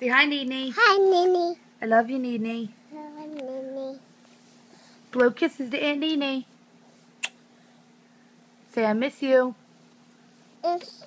hi, Nene. Hi, Nene. I love you, Nene. Hi, Nene. Blow kisses to Aunt Nene. Say I miss you. It's